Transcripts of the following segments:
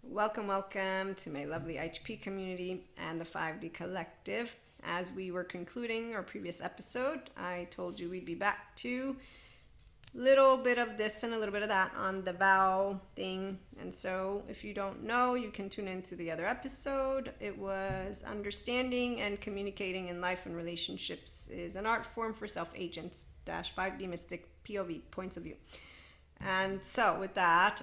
Welcome to my lovely IHP community and the 5D Collective. As we were concluding our previous episode, I told you we'd be back to a little bit of this and a little bit of that on the vow thing. And so if you don't know, you can tune into the other episode. It was understanding and communicating in life and relationships is an art form for self-agents, 5D mystic POV, points of view. And so with that,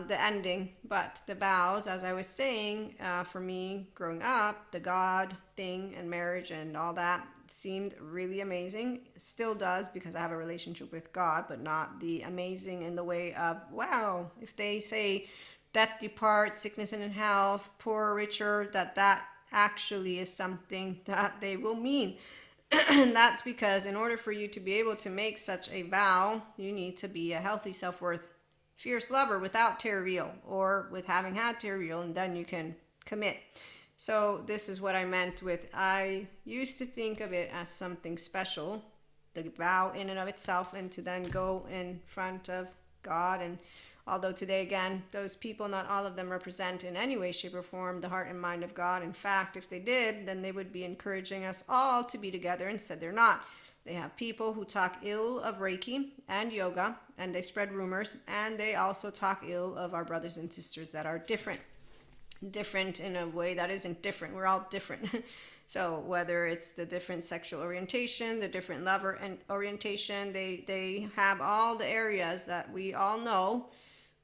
the ending, but the vows, as I was saying, for me growing up, the God thing and marriage and all that seemed really amazing. Still does, because I have a relationship with God, but not the amazing in the way of, wow, if they say death depart, sickness and in health, poor or richer, that actually is something that they will mean. And that's because in order for you to be able to make such a vow, you need to be a healthy self-worth, fierce lover without terreal, or with having had terreal, and then you can commit. So this is what I meant with, I used to think of it as something special, the vow in and of itself, and to then go in front of God. And although today, again, those people, not all of them represent in any way, shape, or form the heart and mind of God. In fact, if they did, then they would be encouraging us all to be together. Instead, they're not. They have people who talk ill of Reiki and yoga, and they spread rumors, and they also talk ill of our brothers and sisters that are different in a way that isn't different. We're all different. So whether it's the different sexual orientation, the different lover and orientation, they have all the areas that we all know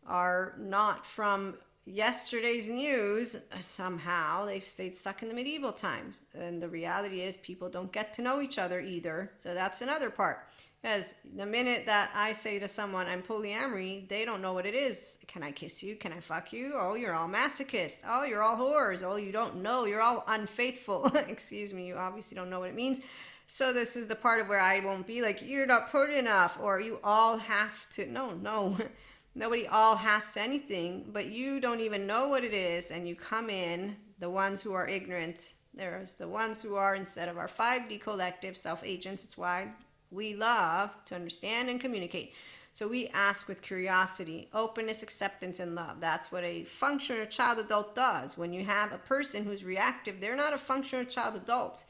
are not from yesterday's news. Somehow they've stayed stuck in the medieval times, and the reality is people don't get to know each other either. So that's another part, because the minute that I say to someone I'm polyamory, they don't know what it is. Can I kiss you? Can I fuck you? Oh, you're all masochist. Oh, you're all whores. Oh, you don't know, you're all unfaithful. Excuse me, you obviously don't know what it means. So this is the part of where I won't be like, you're not pretty enough, or you all have to. No. Nobody all has to anything, but you don't even know what it is, and you come in, the ones who are ignorant. There's the ones who are, instead of our 5D collective self-agents. It's why we love to understand and communicate. So we ask with curiosity, openness, acceptance, and love. That's what a functional child adult does. When you have a person who's reactive, they're not a functional child adult.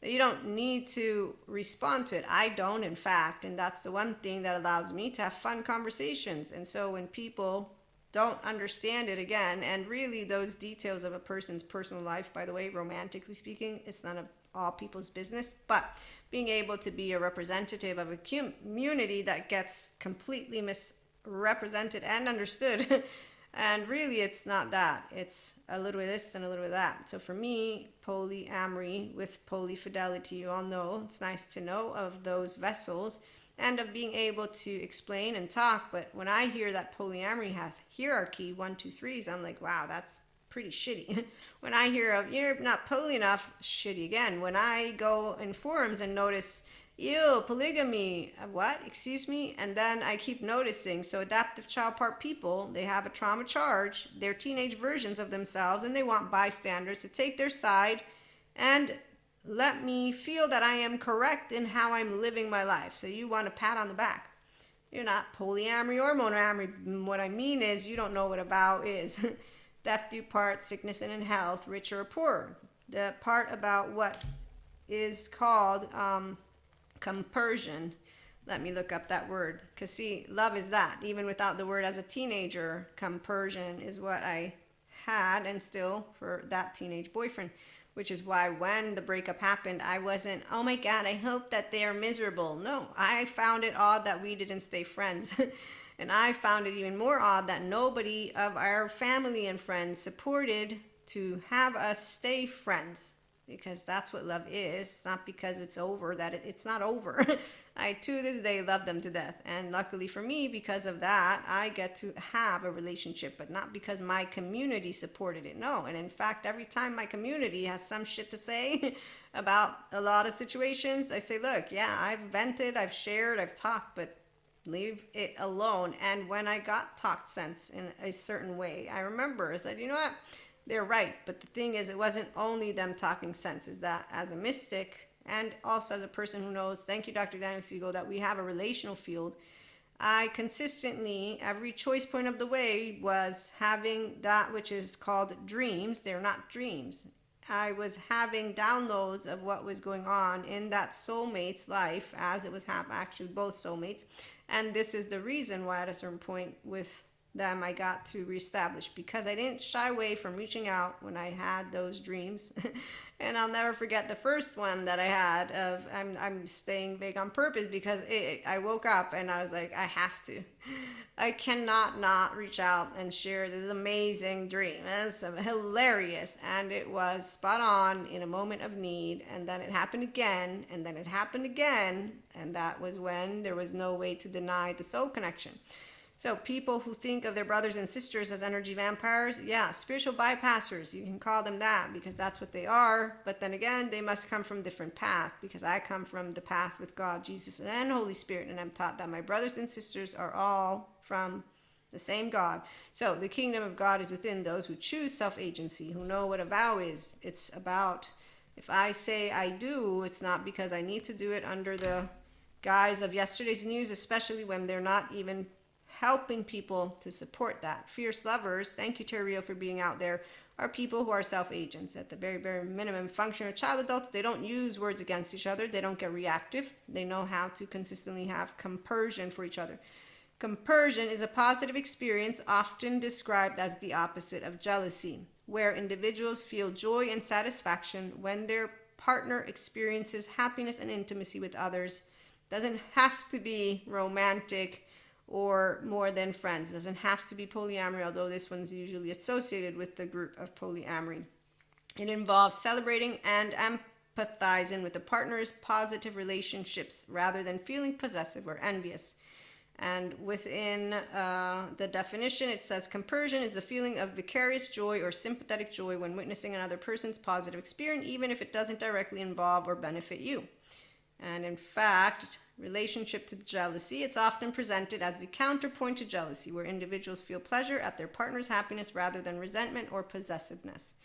You don't need to respond to it. I don't, in fact, and that's the one thing that allows me to have fun conversations. And so when people don't understand it, again, and really those details of a person's personal life, by the way, romantically speaking, it's none of all people's business, but being able to be a representative of a community that gets completely misrepresented and understood. And really, it's not that. It's a little bit of this and a little bit of that. So for me, polyamory with polyfidelity, you all know, it's nice to know of those vessels and of being able to explain and talk. But when I hear that polyamory have hierarchy, 1, 2, 3s, I'm like, wow, that's pretty shitty. When I hear of, you're not poly enough, shitty again. When I go in forums and notice, ew, polygamy, what? Excuse me? And then I keep noticing, so adaptive child part people, they have a trauma charge, they're teenage versions of themselves, and they want bystanders to take their side and let me feel that I am correct in how I'm living my life. So you want a pat on the back. You're not polyamory or monoamory. What I mean is, you don't know what a vow is. Death do part, sickness and in health, rich or poor. The part about what is called compersion. Let me look up that word, because see, love is that. Even without the word, as a teenager, compersion is what I had, and still for that teenage boyfriend, which is why when the breakup happened, I wasn't, oh my God, I hope that they are miserable. No, I found it odd that we didn't stay friends. And I found it even more odd that nobody of our family and friends supported to have us stay friends. Because that's what love is. It's not because it's over that it's not over. I, to this day, love them to death. And luckily for me, because of that, I get to have a relationship, but not because my community supported it. No. And in fact, every time my community has some shit to say about a lot of situations, I say, look, yeah, I've vented, I've shared, I've talked, but leave it alone. And when I got talked sense in a certain way, I remember I said, you know what? They're right. But the thing is, it wasn't only them talking sense, is that as a mystic and also as a person who knows, thank you, Dr. Daniel Siegel, that we have a relational field, I consistently, every choice point of the way, was having that which is called dreams. They're not dreams. I was having downloads of what was going on in that soulmate's life as it was happening, actually both soulmates. And this is the reason why at a certain point with them I got to reestablish, because I didn't shy away from reaching out when I had those dreams. And I'll never forget the first one that I had of, I'm staying vague on purpose because I woke up and I was like, I have to. I cannot not reach out and share this amazing dream. It's hilarious. And it was spot on in a moment of need. And then it happened again. And then it happened again. And that was when there was no way to deny the soul connection. So people who think of their brothers and sisters as energy vampires, yeah, spiritual bypassers, you can call them that because that's what they are. But then again, they must come from different path, because I come from the path with God, Jesus, and Holy Spirit. And I'm taught that my brothers and sisters are all from the same God. So the kingdom of God is within those who choose self-agency, who know what a vow is. It's about, if I say I do, it's not because I need to do it under the guise of yesterday's news, especially when they're not even helping people to support that. Fierce lovers, thank you, Terrio, for being out there, are people who are self-agents. At the very, very minimum, functional child adults, they don't use words against each other. They don't get reactive. They know how to consistently have compersion for each other. Compersion is a positive experience often described as the opposite of jealousy, where individuals feel joy and satisfaction when their partner experiences happiness and intimacy with others. Doesn't have to be romantic or more than friends. It doesn't have to be polyamory, although this one's usually associated with the group of polyamory. It involves celebrating and empathizing with the partner's positive relationships rather than feeling possessive or envious. And within the definition, it says compersion is the feeling of vicarious joy or sympathetic joy when witnessing another person's positive experience, even if it doesn't directly involve or benefit you. And in fact, relationship to jealousy, it's often presented as the counterpoint to jealousy, where individuals feel pleasure at their partner's happiness rather than resentment or possessiveness.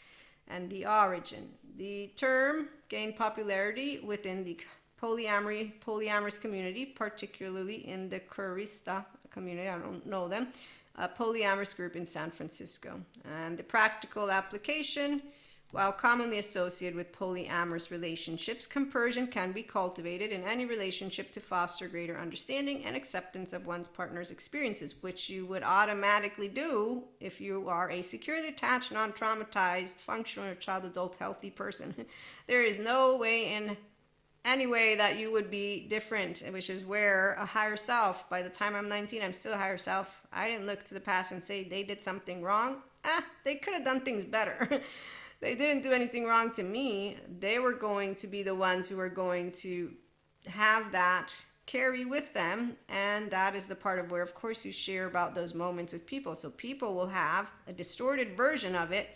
And the term gained popularity within the polyamorous community, particularly in the Curista community, I don't know them, a polyamorous group in San Francisco. And the practical application, while commonly associated with polyamorous relationships, compersion can be cultivated in any relationship to foster greater understanding and acceptance of one's partner's experiences, which you would automatically do if you are a securely attached, non-traumatized, functional, child, adult, healthy person. There is no way in any way that you would be different, which is where a higher self, by the time I'm 19, I'm still a higher self. I didn't look to the past and say they did something wrong. They could have done things better. They didn't do anything wrong to me. They were going to be the ones who were going to have that carry with them. And that is the part of where, of course, you share about those moments with people. So people will have a distorted version of it,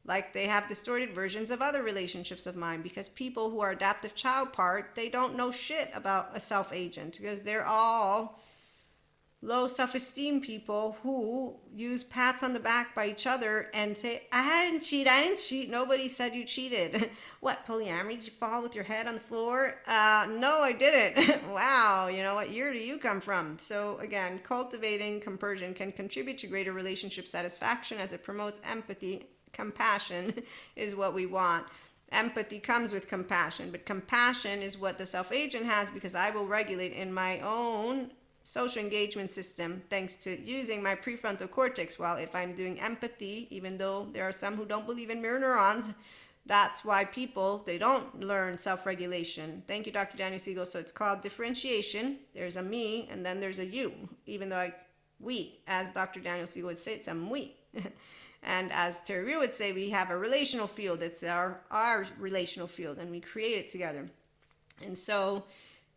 like they have distorted versions of other relationships of mine, because people who are adaptive child part, they don't know shit about a self-agent, because they're all low self-esteem people who use pats on the back by each other and say, I didn't cheat. Nobody said you cheated. What, polyamory? Did you fall with your head on the floor? No, I didn't. Wow, what year do you come from? So again, cultivating compersion can contribute to greater relationship satisfaction as it promotes empathy. Compassion is what we want. Empathy comes with compassion, but compassion is what the self-agent has, because I will regulate in my own social engagement system thanks to using my prefrontal cortex. While if I'm doing empathy, even though there are some who don't believe in mirror neurons, that's why they don't learn self-regulation. Thank you, Dr. Daniel Siegel. So it's called differentiation. There's a me and then there's a you, even though we, as Dr. Daniel Siegel would say, it's a we. And as Terry Real would say, we have a relational field. It's our relational field, and we create it together. And so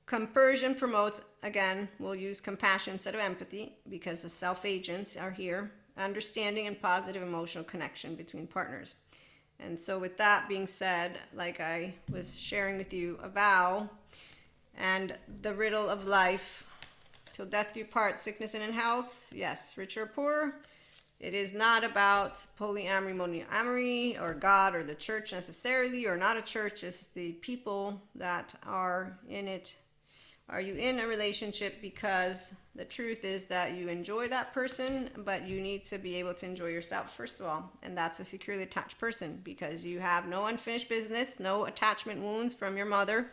compersion promotes, again, we'll use compassion instead of empathy, because the self-agents are here, understanding and positive emotional connection between partners. And so with that being said, like I was sharing with you, a vow and the riddle of life, till death do part, sickness and in health, yes, rich or poor. It is not about polyamory, monoamory, or God or the church necessarily, or not a church. It's the people that are in it Are you in a relationship because the truth is that you enjoy that person, but you need to be able to enjoy yourself, first of all. And that's a securely attached person, because you have no unfinished business, no attachment wounds from your mother,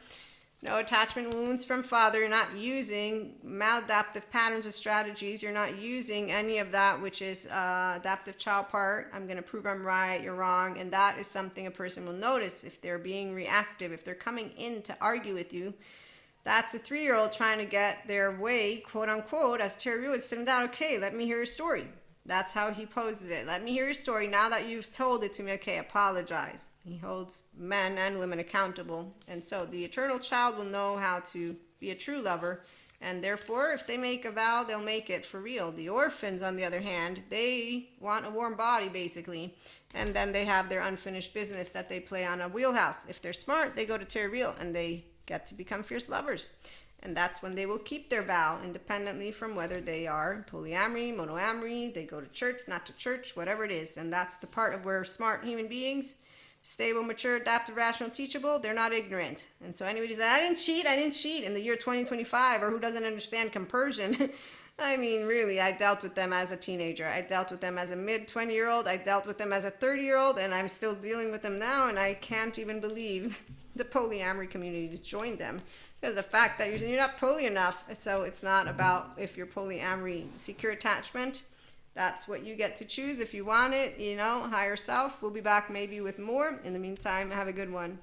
no attachment wounds from father. You're not using maladaptive patterns or strategies. You're not using any of that, which is adaptive child part. I'm going to prove I'm right, you're wrong. And that is something a person will notice if they're being reactive, if they're coming in to argue with you. That's a 3-year-old trying to get their way, quote unquote, as Terry would sit him down. Okay, let me hear your story. That's how he poses it. Let me hear your story. Now that you've told it to me, okay, apologize. He holds men and women accountable. And so the eternal child will know how to be a true lover. And therefore, if they make a vow, they'll make it for real. The orphans, on the other hand, they want a warm body, basically. And then they have their unfinished business that they play on a wheelhouse. If they're smart, they go to Terry Real and they get to become fierce lovers. And that's when they will keep their vow, independently from whether they are polyamory, monoamory, they go to church, not to church, whatever it is. And that's the part of where smart human beings, stable, mature, adaptive, rational, teachable, they're not ignorant. And so anybody says, I didn't cheat in the year 2025, or who doesn't understand compersion, I mean, really, I dealt with them as a teenager. I dealt with them as a mid-20-year-old. I dealt with them as a 30-year-old, and I'm still dealing with them now, and I can't even believe the polyamory community just joined them. Because the fact that you're not poly enough, so it's not about if you're polyamory, secure attachment. That's what you get to choose if you want it, higher self. We'll be back maybe with more. In the meantime, have a good one.